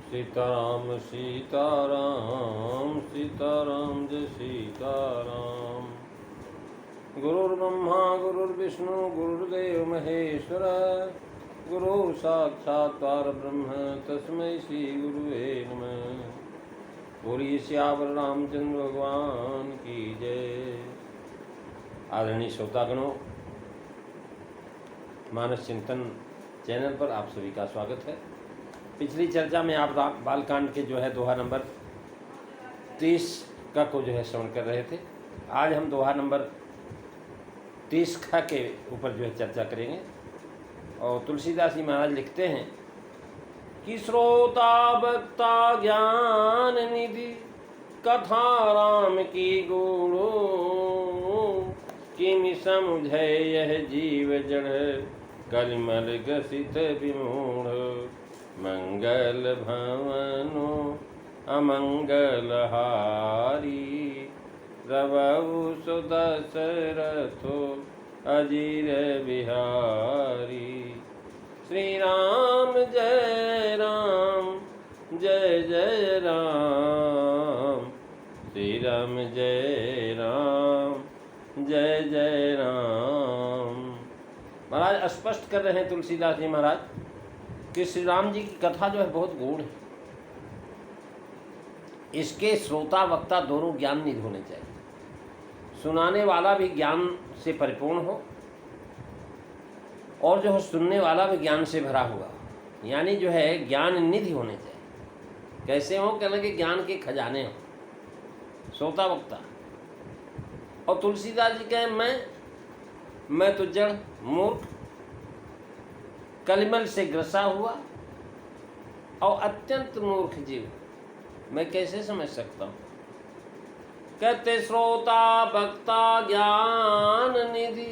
सीताराम सीताराम सीताराम जय सीताराम। गुरुर्ब्रह्मा गुरुर्विष्णु गुरुर्देव महेश्वर गुरु साक्षात् परब्रह्म तस्मै श्री गुरुवे नमः। बोलिए सियावर रामचंद्र भगवान की जय। आदरणीय श्रोतागणों, मानस चिंतन चैनल पर आप सभी का स्वागत है। पिछली चर्चा में आप बालकांड के जो है दोहा नंबर 30 का को जो है श्रवण कर रहे थे। आज हम दोहा नंबर 30 का के ऊपर जो है चर्चा करेंगे। और तुलसीदास जी महाराज लिखते हैं कि श्रोता वक्ता ज्ञान निधि कथा राम की गूढ़ो, किमि समुझै यह जीव जड़ कलिमल ग्रसित विमूढ़। मंगल भवनो अमंगल हारी, रवौ सुदशरथो अजीर बिहारी। श्री राम जय राम जय जय राम, श्री राम जय राम जय जय राम। महाराज स्पष्ट कर रहे हैं तुलसीदास जी महाराज कि श्री राम जी की कथा जो है बहुत गूढ़ है। इसके श्रोता वक्ता दोनों ज्ञान निधि होने चाहिए। सुनाने वाला भी ज्ञान से परिपूर्ण हो और जो है सुनने वाला भी ज्ञान से भरा हुआ, यानी जो है ज्ञान निधि होने चाहिए। कैसे हो? कहने के ज्ञान के खजाने हो श्रोता वक्ता। और तुलसीदास जी कहें मैं तो जड़ मूर्ख कलिमल से ग्रसा हुआ और अत्यंत मूर्ख जीव, मैं कैसे समझ सकता हूँ। कहते श्रोता वक्ता ज्ञान निधि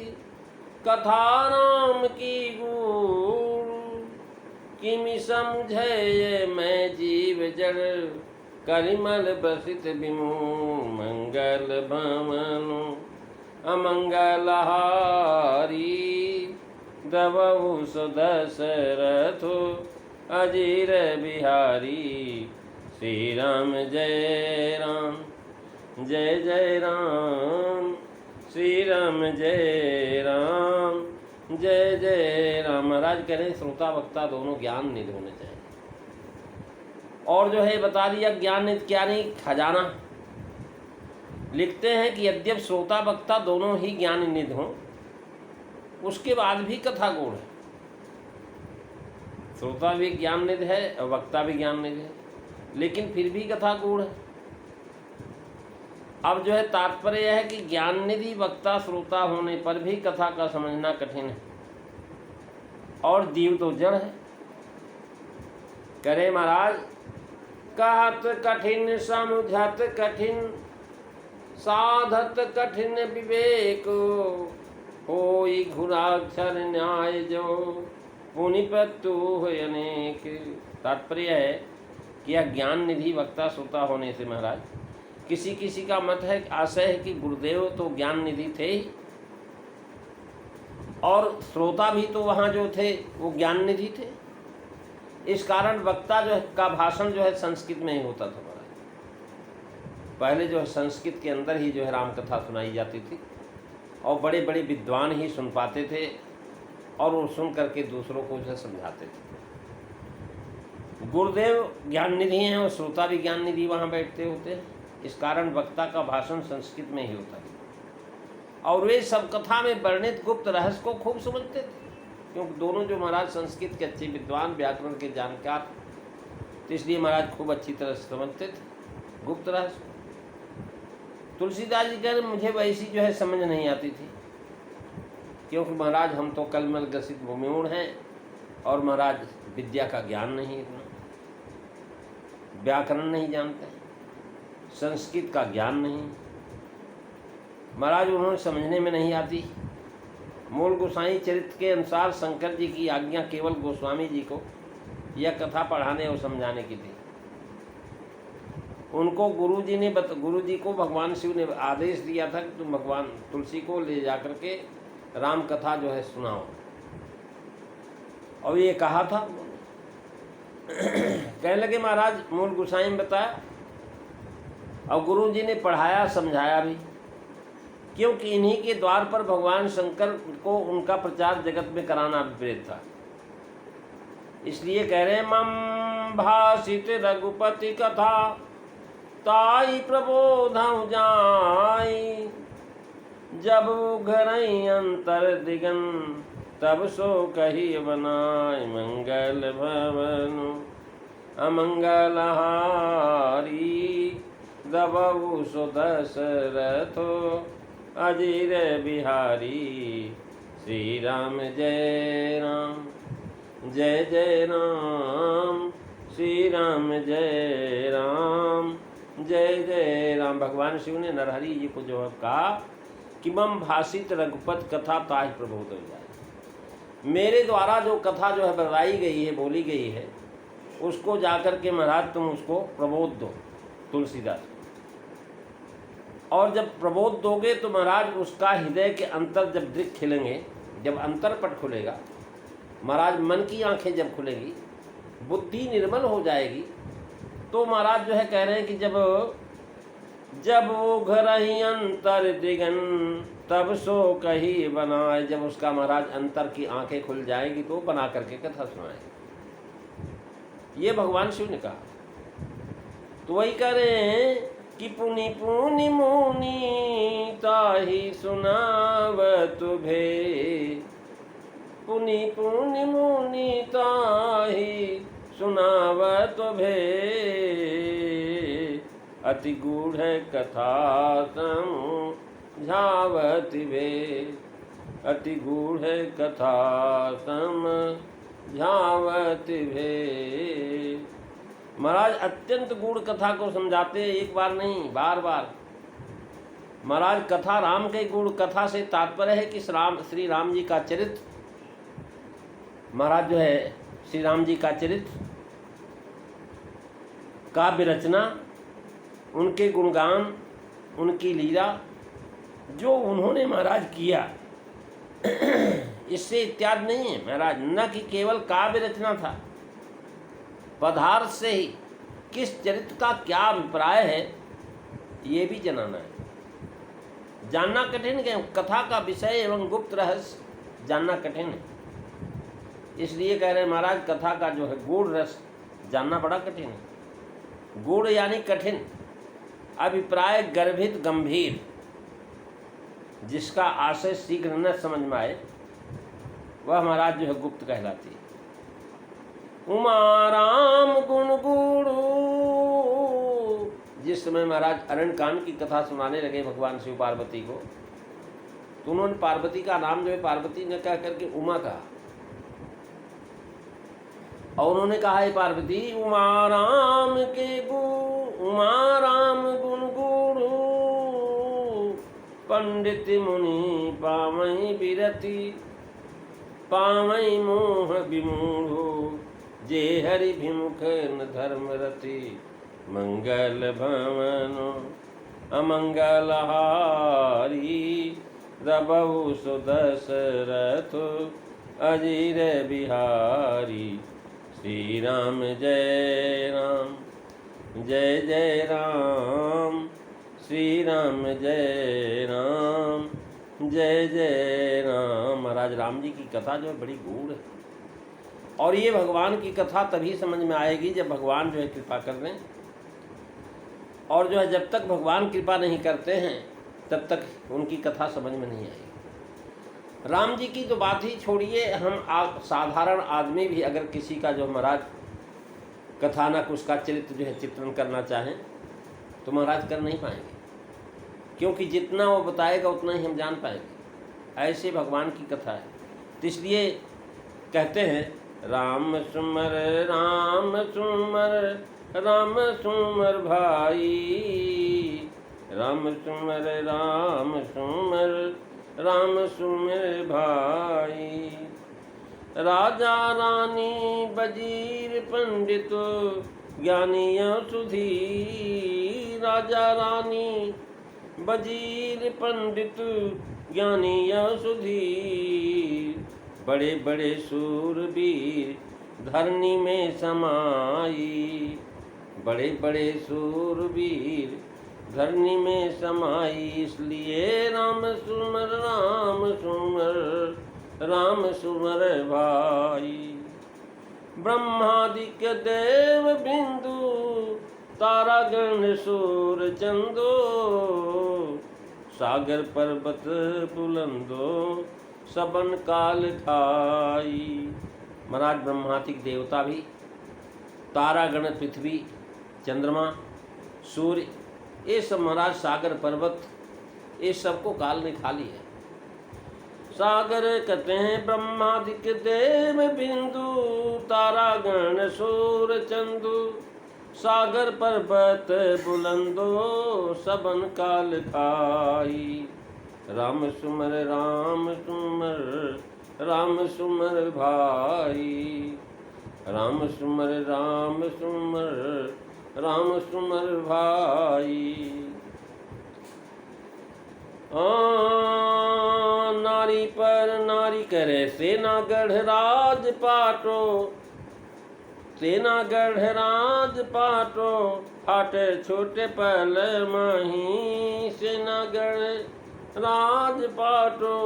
कथा राम की गूढ़, किमि समझे मैं जीव जड़ कलिमल बसित विमूढ़। मंगल भवनो अमंगल हारी, दवौ सुदशरथो अजीर बिहारी। श्री राम जय राम जय जय राम, श्री राम जय राम जय जय राम। महाराज कह रहे हैं श्रोता वक्ता दोनों ज्ञान निधि होने चाहिए। और जो है बता दिया ज्ञान निधि क्या नहीं, खजाना। लिखते हैं कि यद्यप श्रोता वक्ता दोनों ही ज्ञान निधि हों, उसके बाद भी कथा गूढ़ है। श्रोता भी ज्ञान निधि है और वक्ता भी ज्ञान निधि है, लेकिन फिर भी कथा गूढ़ है। अब जो है तात्पर्य है कि ज्ञान निधि वक्ता श्रोता होने पर भी कथा का समझना कठिन है और जीव तो जड़ है। करे महाराज कहत कठिन समझत कठिन, साधत कठिन विवेक। होई घुराक्षर न्याय जो पुनिपत्तु अनेक। तात्पर्य है कि यह ज्ञान निधि वक्ता श्रोता होने से महाराज किसी किसी का मत है, आशय है कि गुरुदेव तो ज्ञान निधि थे ही और श्रोता भी तो वहाँ जो थे वो ज्ञान निधि थे। इस कारण वक्ता जो है का भाषण जो है संस्कृत में ही होता था महाराज। पहले जो है संस्कृत के अंदर ही जो है राम कथा सुनाई जाती थी और बड़े बड़े विद्वान ही सुन पाते थे और वो सुन करके दूसरों को जो है समझाते थे। गुरुदेव ज्ञान निधि हैं और श्रोता भी ज्ञान निधि वहाँ बैठते होते हैं। इस कारण वक्ता का भाषण संस्कृत में ही होता है और वे सब कथा में वर्णित गुप्त रहस्य को खूब समझते थे, क्योंकि दोनों जो महाराज संस्कृत के अच्छे विद्वान व्याकरण के जानकार, तो इसलिए महाराज खूब अच्छी तरह से समझते थे गुप्त रहस्य। तुलसीदास जी कह रहे मुझे वैसी जो है समझ नहीं आती थी, क्योंकि महाराज हम तो कलिमल ग्रसित विमूढ़ हैं और महाराज विद्या का ज्ञान नहीं, इतना व्याकरण नहीं जानते, संस्कृत का ज्ञान नहीं महाराज, उन्होंने समझने में नहीं आती। मूल गोसाई चरित्र के अनुसार शंकर जी की आज्ञा केवल गोस्वामी जी को यह कथा पढ़ाने और समझाने की थी। उनको गुरु जी को भगवान शिव ने आदेश दिया था कि तुम भगवान तुलसी को ले जाकर के राम कथा जो है सुनाओ। और ये कहा था कहने लगे महाराज मूल गोसाई में बताया, और गुरु जी ने पढ़ाया समझाया भी, क्योंकि इन्हीं के द्वार पर भगवान शंकर को उनका प्रचार जगत में कराना विपरीत था। इसलिए कह रहे हैं मम भाषित रघुपति कथा ताई प्रबोधं जाई, जब घर अंतर दिगन तब सो कही बनाय, मंगल भवन अमंगल हारी, दबऊ सो दशरथो अजीर बिहारी, श्री राम जय राम जय जय राम, श्री राम जय राम जय जय राम। भगवान शिव ने नरहरि जी को जो है कहा कि मम भाषित रघुपत कथा ताहि प्रबोध हो जाए, मेरे द्वारा जो कथा जो है बताई गई है, बोली गई है, उसको जाकर के महाराज तुम उसको प्रबोध दो तुलसीदास। और जब प्रबोध दोगे तो महाराज उसका हृदय के अंतर जब दृक् खिलेंगे, जब अंतरपट खुलेगा महाराज, मन की आंखें जब खुलेगी, बुद्धि निर्मल हो जाएगी, तो महाराज जो है कह रहे हैं कि जब वो घर ही अंतर दिगन तब सो कही बनाए, जब उसका महाराज अंतर की आंखें खुल जाएगी तो बना करके कथा सुनाए। ये भगवान शिव ने कहा। तो वही कह रहे हैं कि पुनि पुनि मुनि ताहि सुनावत भे, पुनि पुनि मुनि ताहि सुनावत भे, अति गूढ़ कथा समझावत भे, अति गूढ़ कथा समझावत भे। महाराज अत्यंत गूढ़ कथा को समझाते, एक बार नहीं बार बार। महाराज कथा राम के गूढ़ कथा से तात्पर्य है कि श्री राम जी का चरित्र, महाराज जो है श्री राम जी का चरित्र, काव्य रचना, उनके गुणगान, उनकी लीला जो उन्होंने महाराज किया, इससे इत्यादि नहीं है महाराज। न कि केवल काव्य रचना था, पदार्थ से ही किस चरित्र का क्या अभिप्राय है ये भी जनाना है। जानना कठिन है, कथा का विषय एवं गुप्त रहस्य जानना कठिन है। इसलिए कह रहे हैं महाराज कथा का जो है गूढ़ रस जानना बड़ा कठिन है। गूढ़ यानी कठिन, अभिप्राय गर्भित गंभीर, जिसका आशय शीघ्र न समझ में आए वह महाराज जो है गुप्त कहलाती है। उमा राम गुण गुरु, जिस समय महाराज अरण्य कांड की कथा सुनाने लगे भगवान शिव पार्वती को, तो उन्होंने पार्वती का नाम जो है पार्वती ने कह करके उमा कहा, और उन्होंने कहा है पार्वती उमा राम गुण गुरु, पंडित मुनि पामई बिरति, पामई मोह विमूढ़, जे हरि विमुख न धर्म रति, मंगल भवन अमंगल हारी, रबऊ सुदशरथ अजीर बिहारी, श्री राम जय राम जय जय राम, श्री राम जय राम जय जय राम। महाराज राम जी की कथा जो है बड़ी गूढ़ है, और ये भगवान की कथा तभी समझ में आएगी जब भगवान जो है कृपा कर दें, और जो है जब तक भगवान कृपा नहीं करते हैं तब तक उनकी कथा समझ में नहीं आएगी। राम जी की तो बात ही छोड़िए, हम साधारण आदमी भी अगर किसी का जो महाराज कथानक उसका चरित्र जो है चित्रण करना चाहें तो महाराज कर नहीं पाएंगे, क्योंकि जितना वो बताएगा उतना ही हम जान पाएंगे। ऐसे भगवान की कथा है। तो इसलिए कहते हैं राम सुमर राम सुमर राम सुमर भाई, राम सुमर राम सुमर राम सुमर भाई, राजा रानी वजीर पंडित ज्ञानी सुधी, राजा रानी वजीर पंडित ज्ञानी सुधी, बड़े बड़े सूरवीर धरनी में समाई। बड़े बड़े सूरवीर धरनी में समाई, इसलिए राम सुमर राम सुमर राम सुमर भाई। ब्रह्मादिक देव बिंदु तारा गण सूर चंदो, सागर पर्वत बुलंदो सबन काल खाई। महाराज ब्रह्मादिक देवता भी, तारागण, पृथ्वी, चंद्रमा, सूर्य, ये सब महाराज सागर पर्वत, ये सबको काल ने खा लिया। सागर कहते हैं ब्रह्मादिक देव बिंदु, तारागण सूर चंदु, सागर पर्वत बुलंदो सबन काल खाई। राम सुमर राम सुमर राम सुमर भाई। राम सुमर राम सुमर राम सुमर भाई। नारी पर नारी करे सेना गढ़ राज पाटो, सेना गढ़ राज पाटो, फाटे छोटे पल माही। सेना गढ़ राज पाटो,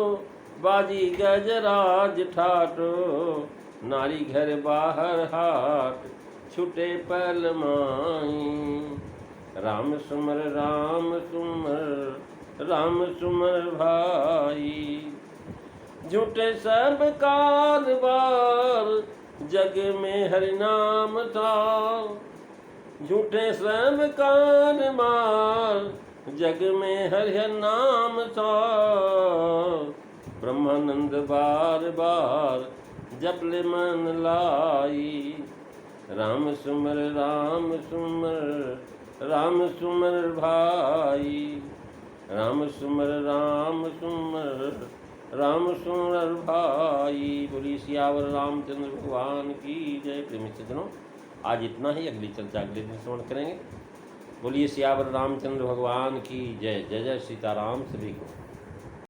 बाजी गजराज ठाटो, नारी घर बाहर हाट, छुटे पल माही। राम सुमर राम सुमर राम सुमर भाई। झूठे सब कारबार, जग में हरि नाम था। झूठे सब कारबार, जग में हरि नाम था। ब्रह्मानंद बार बार जपले मन लाई। राम सुमर राम सुमर राम सुमर भाई। राम सुमर राम सुमर राम सुमर भाई। बोली सियावर रामचंद्र भगवान की जय। प्रेमी सज्जनों, आज इतना ही, अगली चर्चा अगले दिन श्रवण करेंगे। बोलिए सियावर रामचंद्र भगवान की जय। जय जय सीताराम सभी को।